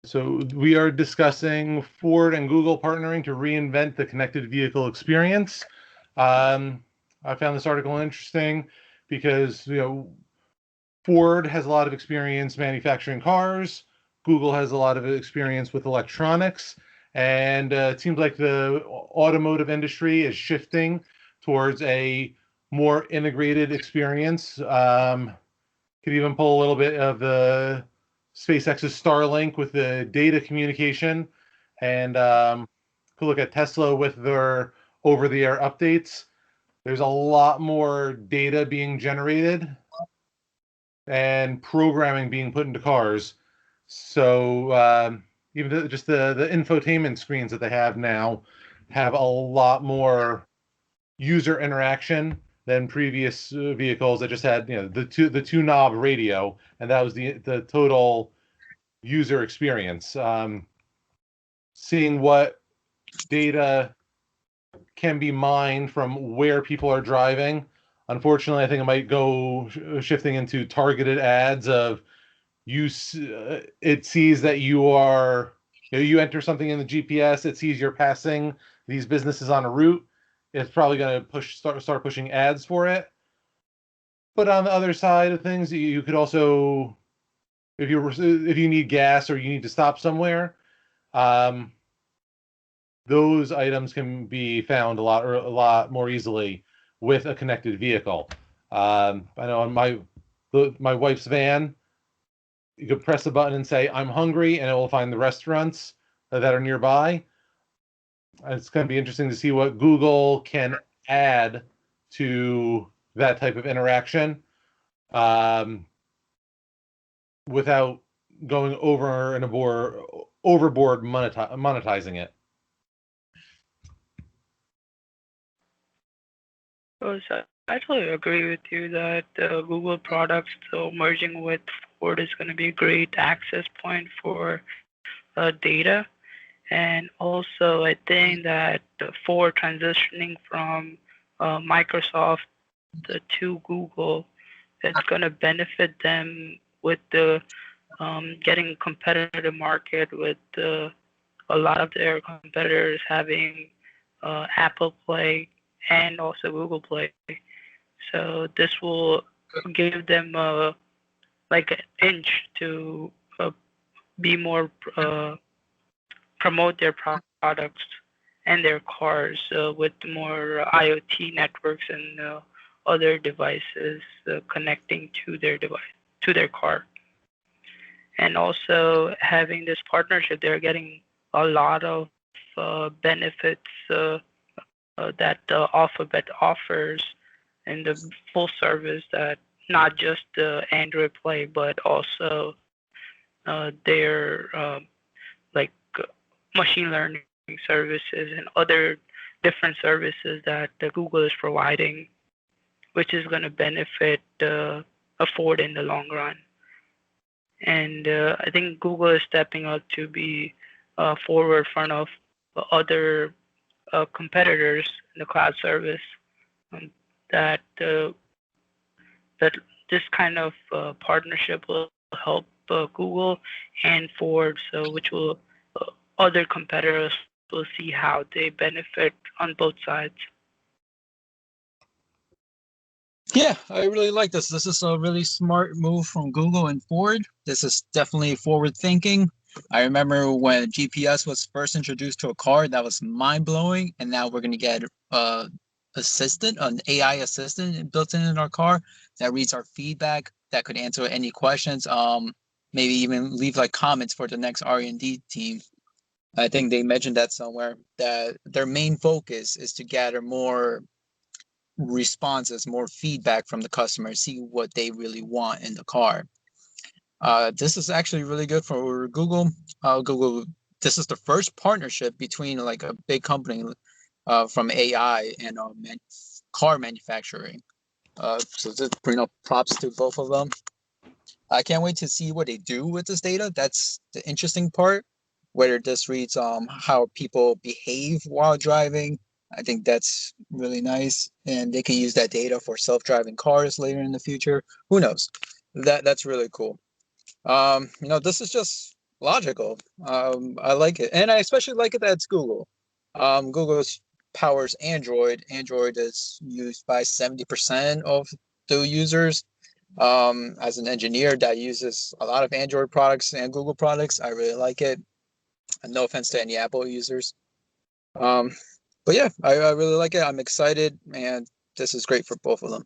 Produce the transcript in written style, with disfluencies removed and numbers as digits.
So we are discussing Ford and Google partnering to reinvent the connected vehicle experience. I found this article interesting because Ford has a lot of experience manufacturing cars. Google has a lot of experience with electronics, and it seems like the automotive industry is shifting towards a more integrated experience. Could even pull a little bit of the SpaceX's Starlink with the data communication, and could look at Tesla with their over-the-air updates. There's a lot more data being generated and programming being put into cars. So even just the infotainment screens that they have now have a lot more user interaction than previous vehicles that just had the two knob radio, and that was the total user experience. Seeing what data can be mined from where people are driving. Unfortunately, I think it might go shifting into targeted ads of it sees that you enter something in the GPS, it sees you're passing these businesses on a route. It's probably going to start pushing ads for it. But on the other side of things, you could also, if you need gas or you need to stop somewhere, um, those items can be found a lot more easily with a connected vehicle. I know on my wife's van, you could press a button and say I'm hungry, and it will find the restaurants that are nearby. It's going to be interesting to see what Google can add to that type of interaction, um, without going overboard monetizing it. So I totally agree with you that Google products, so merging with Ford is going to be a great access point for data. And also, I think that Ford transitioning from Microsoft to Google, it's going to benefit them with the getting competitive market with a lot of their competitors having Apple Play and also Google Play. So this will give them like an inch to be more promote their products and their cars with more IoT networks and other devices connecting to their device to their car. And also having this partnership, they're getting a lot of benefits that Alphabet offers in the full service, that not just the Android Play, but also their like machine learning services and other different services that Google is providing, which is going to benefit Ford in the long run. And I think Google is stepping up to be forward front of other competitors in the cloud service, um, that that this kind of partnership will help Google and Ford, so which will other competitors will see how they benefit on both sides. Yeah, I really like this. This is a really smart move from Google and Ford. This is definitely forward thinking. I remember when GPS was first introduced to a car, that was mind blowing, and now we're gonna get assistant, an AI assistant built in our car that reads our feedback, that could answer any questions. Maybe even leave like comments for the next R&D team. I think they mentioned that somewhere, that their main focus is to gather more responses, more feedback from the customer, see what they really want in the car. This is actually really good for Google. Google. This is the first partnership between like a big company from AI and car manufacturing. So just bring up props to both of them. I can't wait to see what they do with this data. That's the interesting part. Whether this reads how people behave while driving, I think that's really nice, and they can use that data for self-driving cars later in the future. Who knows? That's really cool. This is just logical. I like it, and I especially like it that it's Google. Google powers Android. Android is used by 70% of the users. As an engineer that uses a lot of Android products and Google products, I really like it. And no offense to any Apple users. But yeah, I really like it. I'm excited, and this is great for both of them.